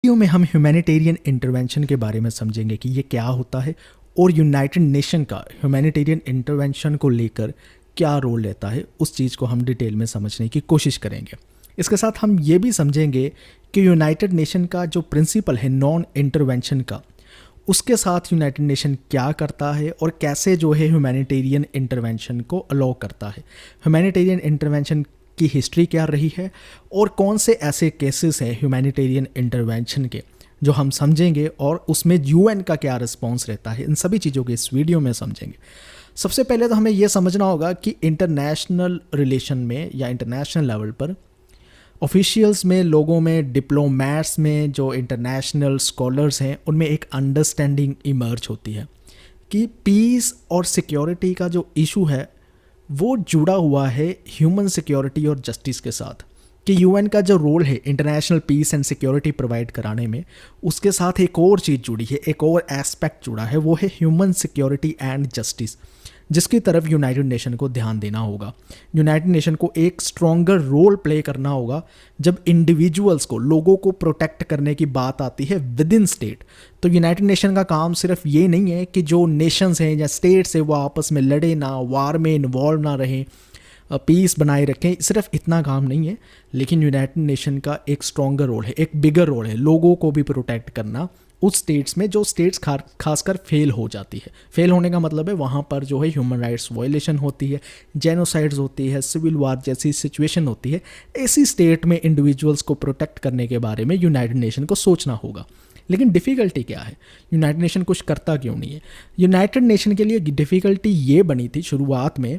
Video में हम humanitarian intervention के बारे में समझेंगे कि ये क्या होता है और यूनाइटेड नेशन का ह्यूमैनिटेरियन इंटरवेंशन को लेकर क्या रोल रहता है। उस चीज़ को हम डिटेल में समझने की कोशिश करेंगे। इसके साथ हम ये भी समझेंगे कि यूनाइटेड नेशन का जो प्रिंसिपल है नॉन इंटरवेंशन का, उसके साथ यूनाइटेड नेशन क्या करता है और कैसे जो है ह्यूमैनिटेरियन इंटरवेंशन को अलाउ करता है। ह्यूमैनिटेरियन इंटरवेंशन की हिस्ट्री क्या रही है और कौन से ऐसे केसेस हैं ह्यूमैनिटेरियन इंटरवेंशन के जो हम समझेंगे और उसमें यूएन का क्या रिस्पॉन्स रहता है। इन सभी चीज़ों के इस वीडियो में समझेंगे। सबसे पहले तो हमें यह समझना होगा कि इंटरनेशनल रिलेशन में या इंटरनेशनल लेवल पर ऑफिशियल्स में, लोगों में, डिप्लोमैट्स में, जो इंटरनेशनल स्कॉलर्स हैं, उनमें एक अंडरस्टैंडिंग इमर्ज होती है कि पीस और सिक्योरिटी का जो इशू है वो जुड़ा हुआ है ह्यूमन सिक्योरिटी और जस्टिस के साथ। कि यूएन का जो रोल है international peace and security provide कराने में, उसके साथ एक और चीज़ जुड़ी है, एक और एस्पेक्ट जुड़ा है, वो है ह्यूमन सिक्योरिटी एंड जस्टिस, जिसकी तरफ यूनाइटेड नेशन को ध्यान देना होगा। यूनाइटेड नेशन को एक स्ट्रॉन्गर रोल प्ले करना होगा जब इंडिविजुअल्स को, लोगों को प्रोटेक्ट करने की बात आती है विद इन स्टेट। तो यूनाइटेड नेशन का काम सिर्फ ये नहीं है कि जो नेशंस हैं या स्टेट्स हैं वो आपस में लड़े ना, वार में इन्वॉल्व ना रहें, पीस बनाए रखें, सिर्फ इतना काम नहीं है। लेकिन यूनाइटेड नेशन का एक स्ट्रॉन्गर रोल है, एक बिगर रोल है, लोगों को भी प्रोटेक्ट करना उस स्टेट्स में जो स्टेट्स खासकर फेल हो जाती है। फेल होने का मतलब है वहाँ पर जो है ह्यूमन राइट्स वायलेशन होती है, जेनोसाइड्स होती है, सिविल वार जैसी सिचुएशन होती है। ऐसी स्टेट में इंडिविजुअल्स को प्रोटेक्ट करने के बारे में यूनाइटेड नेशन को सोचना होगा। लेकिन डिफ़िकल्टी क्या है, यूनाइटेड नेशन कुछ करता क्यों नहीं है? यूनाइटेड नेशन के लिए डिफ़िकल्टी ये बनी थी शुरुआत में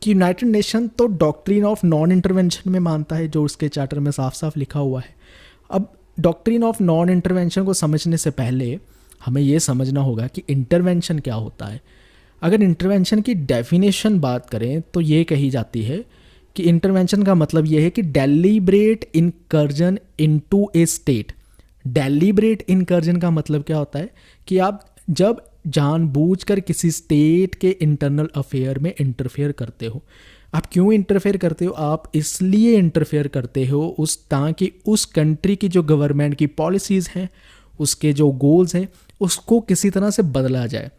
कि यूनाइटेड नेशन तो डॉक्ट्रिन ऑफ नॉन इंटरवेंशन में मानता है, जो उसके चार्टर में साफ साफ लिखा हुआ है। अब डॉक्ट्रिन ऑफ नॉन इंटरवेंशन को समझने से पहले हमें यह समझना होगा कि इंटरवेंशन क्या होता है। अगर इंटरवेंशन की डेफिनेशन बात करें तो ये कही जाती है कि इंटरवेंशन का मतलब ये है कि डेलिब्रेट इनकर्जन इनटू ए स्टेट। डेलिब्रेट इनकर्जन का मतलब क्या होता है कि आप जब जानबूझकर किसी स्टेट के इंटरनल अफेयर में इंटरफेयर करते हो। आप क्यों इंटरफेयर करते हो? आप इसलिए इंटरफेयर करते हो ताकि उस कंट्री की जो गवर्नमेंट की पॉलिसीज़ हैं, उसके जो गोल्स हैं, उसको किसी तरह से बदला जाए।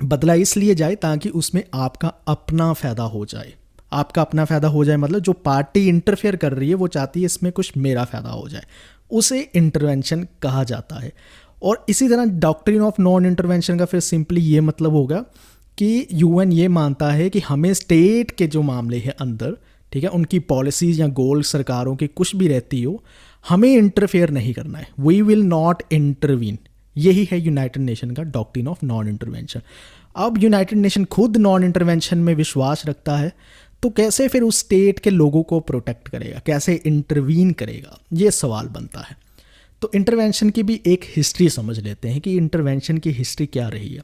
बदला इसलिए जाए ताकि उसमें आपका अपना फ़ायदा हो जाए। आपका अपना फ़ायदा हो जाए मतलब जो पार्टी इंटरफेयर कर रही है वो चाहती है इसमें कुछ मेरा फ़ायदा हो जाए, उसे इंटरवेंशन कहा जाता है। और इसी तरह डॉक्ट्रिन ऑफ नॉन इंटरवेंशन का फिर सिंपली ये मतलब होगा कि यूएन ये मानता है कि हमें स्टेट के जो मामले हैं अंदर, ठीक है, उनकी पॉलिसीज़ या गोल सरकारों की कुछ भी रहती हो, हमें इंटरफेयर नहीं करना है। We will not intervene. यही है यूनाइटेड नेशन का डॉक्ट्रिन ऑफ नॉन इंटरवेंशन। अब यूनाइटेड नेशन खुद नॉन इंटरवेंशन में विश्वास रखता है, तो कैसे फिर उस स्टेट के लोगों को प्रोटेक्ट करेगा, कैसे इंटरवीन करेगा, ये सवाल बनता है। तो इंटरवेंशन की भी एक हिस्ट्री समझ लेते हैं कि इंटरवेंशन की हिस्ट्री क्या रही है।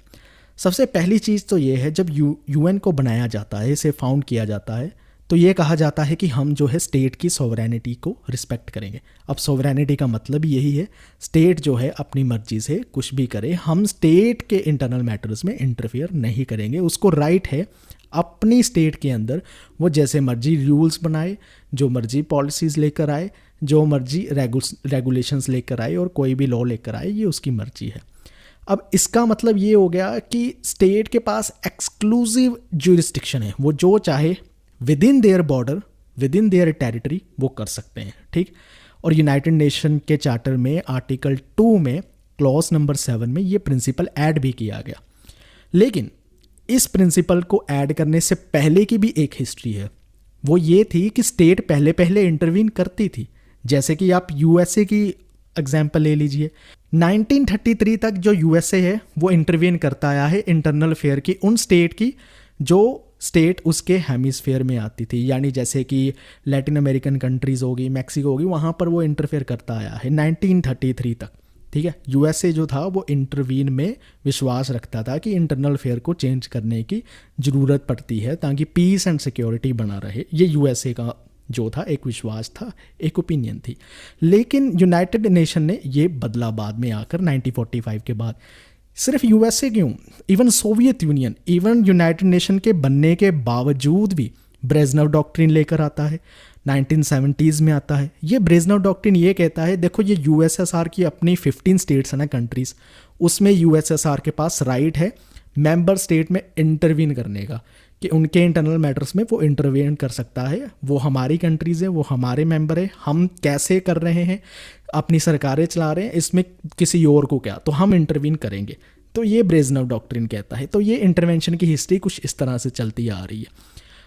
सबसे पहली चीज़ तो ये है, जब यूएन को बनाया जाता है, इसे फाउंड किया जाता है, तो ये कहा जाता है कि हम जो है स्टेट की सॉवरेनिटी को रिस्पेक्ट करेंगे। अब सॉवरेनिटी का मतलब यही है, स्टेट जो है अपनी मर्जी से कुछ भी करे, हम स्टेट के इंटरनल मैटर्स में इंटरफेयर नहीं करेंगे। उसको राइट है अपनी स्टेट के अंदर वो जैसे मर्जी रूल्स बनाए, जो मर्जी पॉलिसीज़ लेकर आए, जो मर्जी रेगुलेशंस लेकर आए और कोई भी लॉ लेकर आए, ये उसकी मर्जी है। अब इसका मतलब ये हो गया कि स्टेट के पास एक्सक्लूसिव ज्यूरिस्डिक्शन है, वो जो चाहे with in their border, with in their territory वो कर सकते हैं, ठीक। और यूनाइटेड नेशन के चार्टर में आर्टिकल 2 में क्लॉज नंबर 7 में ये प्रिंसिपल ऐड भी किया गया। लेकिन इस प्रिंसिपल को ऐड करने से पहले की भी एक हिस्ट्री है। वो ये थी कि स्टेट पहले पहले इंटरवीन करती थी। जैसे कि आप यूएसए की एग्जाम्पल ले लीजिए। 1933 तक जो यूएसए है वो इंटरवीन करता आया है इंटरनल अफेयर की उन स्टेट की जो स्टेट उसके हेमिस्फेयर में आती थी। यानी जैसे कि लैटिन अमेरिकन कंट्रीज़ होगी, मैक्सिको होगी, वहाँ पर वो इंटरफेयर करता आया है 1933 तक, ठीक है। यूएसए जो था वो इंटरवीन में विश्वास रखता था कि इंटरनल अफेयर को चेंज करने की ज़रूरत पड़ती है ताकि पीस एंड सिक्योरिटी बना रहे। ये यूएसए का जो था एक विश्वास था, एक ओपिनियन थी। लेकिन यूनाइटेड नेशन ने ये बदला बाद में आकर 1945 के बाद। सिर्फ यूएसए क्यों, even Soviet union, even United nation के बनने के बावजूद भी ब्रेजनेव डॉक्ट्रिन लेकर आता है, 1970s में आता है। ये ब्रेजनेव डॉक्ट्रिन ये कहता है, देखो ये यूएसएसआर की अपनी 15 स्टेट्स है ना, कंट्रीज़, उसमें यूएसएसआर के पास राइट है मेंबर स्टेट में इंटरवीन करने का, कि उनके इंटरनल मैटर्स में वो इंटरवीन कर सकता है। वो हमारी कंट्रीज़ है, वो हमारे मेंबर है, हम कैसे कर रहे हैं, अपनी सरकारें चला रहे हैं, इसमें किसी और को क्या, तो हम इंटरवीन करेंगे। तो ये ब्रेजनेव डॉक्ट्रिन कहता है। तो ये इंटरवेंशन की हिस्ट्री कुछ इस तरह से चलती आ रही है।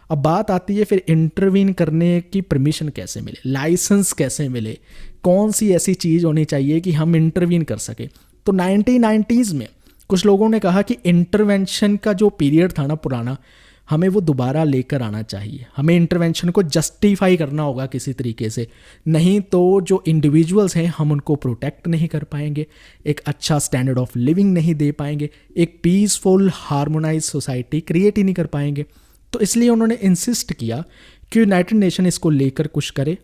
अब बात आती है फिर इंटरवीन करने की परमिशन कैसे मिले, लाइसेंस कैसे मिले, कौन सी ऐसी चीज़ होनी चाहिए कि हम इंटरवीन कर सके। तो 1990s में कुछ लोगों ने कहा कि इंटरवेंशन का जो पीरियड था ना पुराना, हमें वो दोबारा लेकर आना चाहिए, हमें इंटरवेंशन को जस्टिफाई करना होगा किसी तरीके से, नहीं तो जो इंडिविजुअल्स हैं हम उनको प्रोटेक्ट नहीं कर पाएंगे, एक अच्छा स्टैंडर्ड ऑफ लिविंग नहीं दे पाएंगे, एक पीसफुल हार्मोनाइज सोसाइटी क्रिएट ही नहीं कर पाएंगे। तो इसलिए उन्होंने इंसिस्ट किया कि यूनाइटेड नेशन इसको लेकर कुछ करे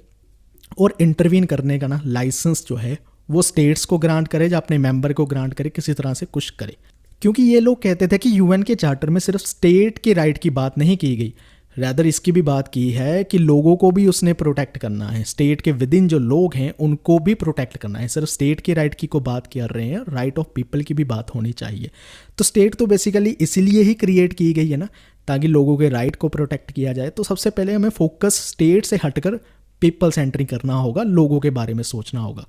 और इंटरवीन करने का ना लाइसेंस जो है वो स्टेट्स को ग्रांट करे या अपने मेंबर को ग्रांट करे, किसी तरह से कुछ करे। क्योंकि ये लोग कहते थे कि यूएन के चार्टर में सिर्फ स्टेट के राइट की बात नहीं की गई, रैदर इसकी भी बात की है कि लोगों को भी उसने प्रोटेक्ट करना है, स्टेट के विद इन जो लोग हैं उनको भी प्रोटेक्ट करना है। सिर्फ स्टेट के राइट की को बात कर रहे हैं, राइट ऑफ पीपल की भी बात होनी चाहिए। तो स्टेट तो बेसिकली इसीलिए ही क्रिएट की गई है ना, ताकि लोगों के राइट को प्रोटेक्ट किया जाए। तो सबसे पहले हमें फोकस स्टेट से हटकर पीपल सेंट्रिक करना होगा, लोगों के बारे में सोचना होगा।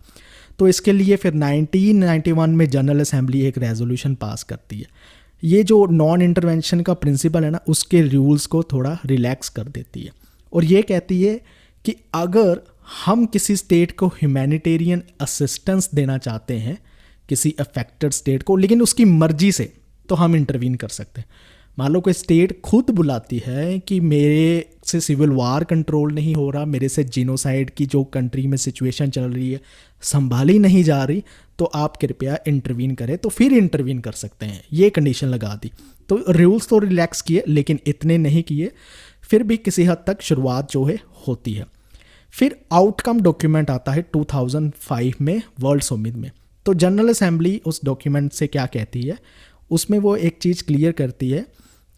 तो इसके लिए फिर 1991 में जनरल असेंबली एक रेजोल्यूशन पास करती है। ये जो नॉन इंटरवेंशन का प्रिंसिपल है ना, उसके रूल्स को थोड़ा रिलैक्स कर देती है और ये कहती है कि अगर हम किसी स्टेट को ह्यूमैनिटेरियन असिस्टेंस देना चाहते हैं, किसी अफेक्टेड स्टेट को, लेकिन उसकी मर्जी से, तो हम इंटरवीन कर सकते हैं। मान लो कोई स्टेट खुद बुलाती है कि मेरे से सिविल वार कंट्रोल नहीं हो रहा, मेरे से जीनोसाइड की जो कंट्री में सिचुएशन चल रही है संभाली नहीं जा रही, तो आप कृपया इंटरवीन करें, तो फिर इंटरवीन कर सकते हैं। ये कंडीशन लगा दी। तो रूल्स तो रिलैक्स किए लेकिन इतने नहीं किए, फिर भी किसी हद तक शुरुआत जो है होती है। फिर आउटकम डॉक्यूमेंट आता है 2005 में वर्ल्ड समिट में। तो जनरल असेंबली उस डॉक्यूमेंट से क्या कहती है, उसमें वो एक चीज़ क्लियर करती है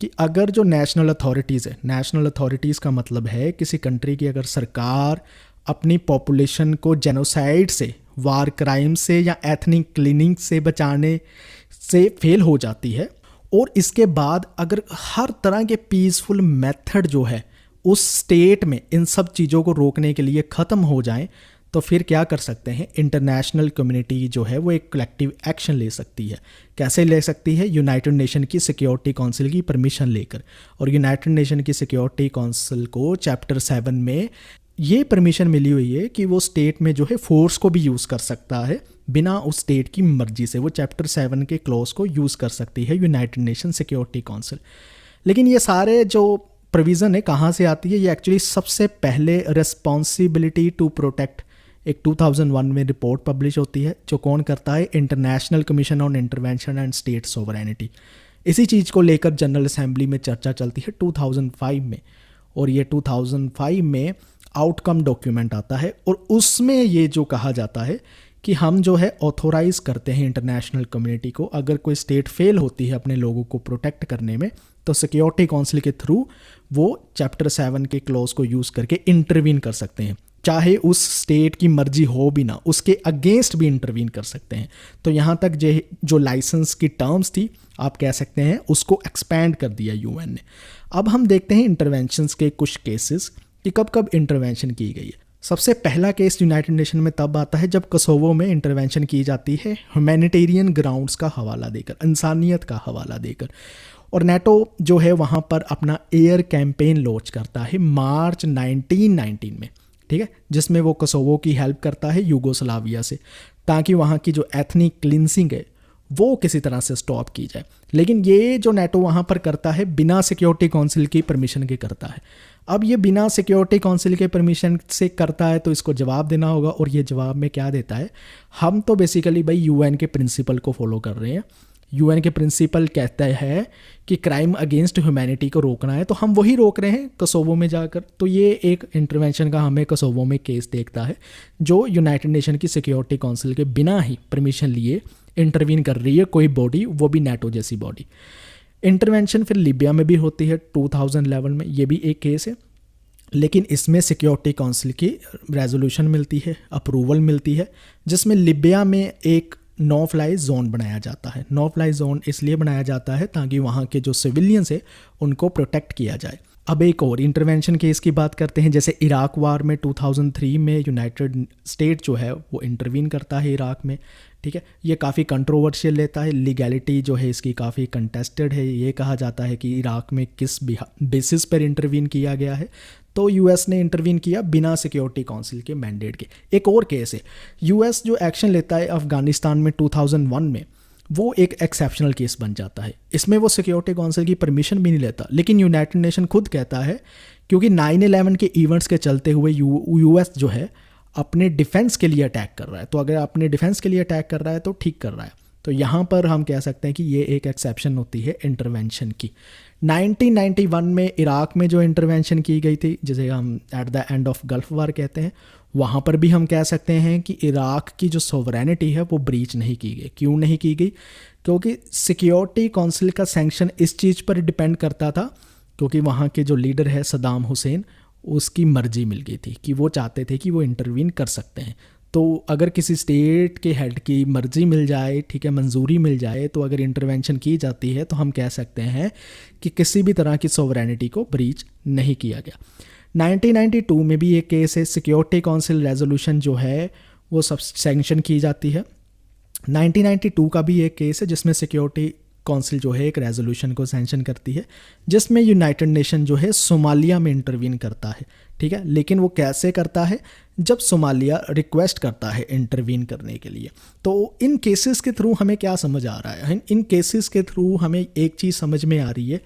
कि अगर जो नेशनल अथॉरिटीज़ है, नेशनल अथॉरिटीज़ का मतलब है किसी कंट्री की अगर सरकार अपनी पॉपुलेशन को जेनोसाइड से, वार क्राइम से या एथनिक क्लीनिंग से बचाने से फेल हो जाती है और इसके बाद अगर हर तरह के पीसफुल मेथड जो है उस स्टेट में इन सब चीज़ों को रोकने के लिए ख़त्म हो जाएं, तो फिर क्या कर सकते हैं, इंटरनेशनल कम्युनिटी जो है वो एक कलेक्टिव एक्शन ले सकती है। कैसे ले सकती है, यूनाइटेड नेशन की सिक्योरिटी काउंसिल की परमिशन लेकर। और यूनाइटेड नेशन की सिक्योरिटी काउंसिल को चैप्टर 7 में ये परमिशन मिली हुई है कि वो स्टेट में जो है फोर्स को भी यूज़ कर सकता है बिना उस स्टेट की मर्जी से। वो चैप्टर 7 के क्लॉज को यूज़ कर सकती है यूनाइटेड नेशन सिक्योरिटी काउंसिल। लेकिन ये सारे जो प्रोविज़न है कहाँ से आती है, ये एक्चुअली सबसे पहले रिस्पॉन्सिबिलिटी टू प्रोटेक्ट एक 2001 में रिपोर्ट पब्लिश होती है, जो कौन करता है, international commission on intervention and state sovereignty. इसी चीज़ को लेकर जनरल असेंबली में चर्चा चलती है 2005 में, और ये 2005 में आउटकम डॉक्यूमेंट आता है और उसमें ये जो कहा जाता है कि हम जो है ऑथोराइज करते हैं इंटरनेशनल कम्युनिटी को, अगर कोई स्टेट फेल होती है अपने लोगों को प्रोटेक्ट करने में, तो सिक्योरिटी काउंसिल के थ्रू वो चैप्टर 7 के क्लॉज को यूज़ करके इंटरवीन कर सकते हैं, चाहे उस स्टेट की मर्जी हो भी ना, उसके अगेंस्ट भी इंटरवीन कर सकते हैं। तो यहाँ तक जो लाइसेंस की टर्म्स थी, आप कह सकते हैं उसको एक्सपैंड कर दिया यूएन ने। अब हम देखते हैं इंटरवेंशंस के कुछ केसेस कि कब कब इंटरवेंशन की गई है। सबसे पहला केस यूनाइटेड नेशन में तब आता है जब कोसोवो में इंटरवेंशन की जाती है ह्यूमैनिटेरियन ग्राउंड्स का हवाला देकर, इंसानियत का हवाला देकर। और नेटो जो है वहाँ पर अपना एयर कैंपेन लॉन्च करता है मार्च 1919 में, ठीक है, जिसमें वो कोसोवो की हेल्प करता है यूगोस्लाविया से, ताकि वहाँ की जो एथनिक क्लिनसिंग है वो किसी तरह से स्टॉप की जाए। लेकिन ये जो नेटो वहाँ पर करता है बिना सिक्योरिटी काउंसिल की परमिशन के करता है। अब ये बिना सिक्योरिटी काउंसिल के परमिशन से करता है तो इसको जवाब देना होगा, और ये जवाब में क्या देता है, हम तो बेसिकली भाई यूएन के प्रिंसिपल को फॉलो कर रहे हैं। यूएन के प्रिंसिपल कहता है कि क्राइम अगेंस्ट ह्यूमैनिटी को रोकना है, तो हम वही रोक रहे हैं कोसोवो में जाकर। तो ये एक इंटरवेंशन का हमें कोसोवो में केस देखता है, जो यूनाइटेड नेशन की सिक्योरिटी काउंसिल के बिना ही परमिशन लिए इंटरवीन कर रही है कोई बॉडी, वो भी नेटो जैसी बॉडी। इंटरवेंशन फिर लीबिया में भी होती है 2011 में, ये भी एक केस है। लेकिन इसमें सिक्योरिटी काउंसिल की रेजोल्यूशन मिलती है, अप्रूवल मिलती है, जिसमें लिबिया में एक नो फ्लाई जोन बनाया जाता है। नो फ्लाई जोन इसलिए बनाया जाता है ताकि वहाँ के जो सिविलियंस है उनको प्रोटेक्ट किया जाए। अब एक और इंटरवेंशन केस की बात करते हैं। जैसे इराक वार में 2003 में यूनाइटेड स्टेट जो है वो इंटरवीन करता है इराक में, ठीक है। ये काफ़ी कंट्रोवर्शियल लेता है, लीगैलिटी जो है इसकी काफ़ी कंटेस्टेड है। ये कहा जाता है कि इराक में किस बेसिस पर इंटरवीन किया गया है, तो यूएस ने इंटरवीन किया बिना सिक्योरिटी काउंसिल के मैंडेट के। एक और केस है, यूएस जो एक्शन लेता है अफगानिस्तान में 2001 में, वो एक एक्सेप्शनल केस बन जाता है। इसमें वो सिक्योरिटी काउंसिल की परमिशन भी नहीं लेता, लेकिन यूनाइटेड नेशन खुद कहता है क्योंकि 9/11 के इवेंट्स के चलते हुए यूएस जो है अपने डिफेंस के लिए अटैक कर रहा है, तो अगर अपने डिफेंस के लिए अटैक कर रहा है तो ठीक कर रहा है। तो यहाँ पर हम कह सकते हैं कि ये एक एक्सेप्शन होती है इंटरवेंशन की। 1991 में इराक में जो इंटरवेंशन की गई थी, जिसे हम at the end of Gulf War कहते हैं, वहाँ पर भी हम कह सकते हैं कि इराक की जो सोवरेनिटी है वो ब्रीच नहीं की गई। क्यों नहीं की गई? क्योंकि सिक्योरिटी काउंसिल का सैंक्शन इस चीज़ पर डिपेंड करता था क्योंकि वहाँ के जो लीडर है सद्दाम हुसैन, उसकी मर्जी मिल गई थी कि वो चाहते थे कि वो इंटरवीन कर सकते हैं। तो अगर किसी स्टेट के हेड की मर्जी मिल जाए, ठीक है, मंजूरी मिल जाए, तो अगर इंटरवेंशन की जाती है तो हम कह सकते हैं कि किसी भी तरह की सोवरेनिटी को ब्रीच नहीं किया गया। 1992 में भी एक केस है, सिक्योरिटी काउंसिल रेजोल्यूशन जो है वो सब सैंक्शन की जाती है। 1992 का भी एक केस है जिसमें सिक्योरिटी काउंसिल जो है एक रेजोल्यूशन को सैंक्शन करती है, जिसमें यूनाइटेड नेशन जो है सोमालिया में इंटरवीन करता है, ठीक है। लेकिन वो कैसे करता है? जब सोमालिया रिक्वेस्ट करता है इंटरवीन करने के लिए। तो इन केसेस के थ्रू हमें क्या समझ आ रहा है? इन केसेस के थ्रू हमें एक चीज़ समझ में आ रही है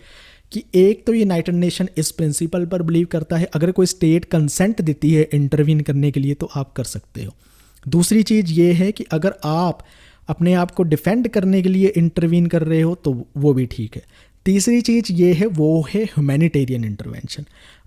कि एक तो यूनाइटेड नेशन इस प्रिंसिपल पर बिलीव करता है, अगर कोई स्टेट कंसेंट देती है इंटरवीन करने के लिए तो आप कर सकते हो। दूसरी चीज़ ये है कि अगर आप अपने आप को डिफेंड करने के लिए इंटरवीन कर रहे हो तो वो भी ठीक है। तीसरी चीज़ ये है, वो है ह्यूमैनिटेरियन इंटरवेंशन।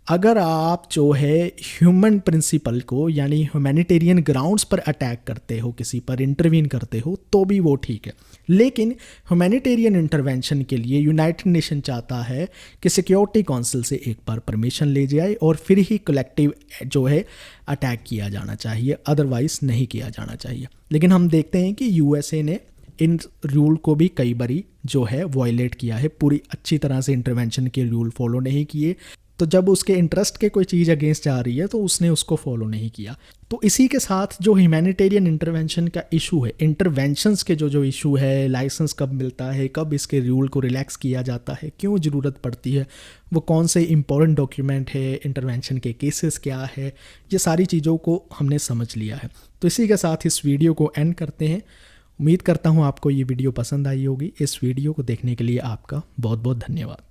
अगर आप जो है ह्यूमन प्रिंसिपल को यानी ह्यूमैनिटेरियन ग्राउंड्स पर अटैक करते हो, किसी पर इंटरवीन करते हो, तो भी वो ठीक है। लेकिन ह्यूमैनिटेरियन इंटरवेंशन के लिए यूनाइटेड नेशन चाहता है कि सिक्योरिटी काउंसिल से एक बार परमिशन ले जाए और फिर ही कलेक्टिव जो है अटैक किया जाना चाहिए, अदरवाइज नहीं किया जाना चाहिए। लेकिन हम देखते हैं कि यूएसए ने इन रूल को भी कई बारी जो है वॉयलेट किया है, पूरी अच्छी तरह से इंटरवेंशन के रूल फॉलो नहीं किए। तो जब उसके इंटरेस्ट के कोई चीज़ अगेंस्ट जा रही है तो उसने उसको फॉलो नहीं किया। तो इसी के साथ जो ह्यूमैनिटेरियन इंटरवेंशन का इशू है, इंटरवेंशंस के जो इशू है, लाइसेंस कब मिलता है, कब इसके रूल को रिलैक्स किया जाता है, क्यों ज़रूरत पड़ती है, वो कौन से इंपॉर्टेंट डॉक्यूमेंट है, इंटरवेंशन के केसेस क्या है, ये सारी चीज़ों को हमने समझ लिया है। तो इसी के साथ इस वीडियो को एंड करते हैं। उम्मीद करता हूँ आपको ये वीडियो पसंद आई होगी। इस वीडियो को देखने के लिए आपका बहुत बहुत धन्यवाद।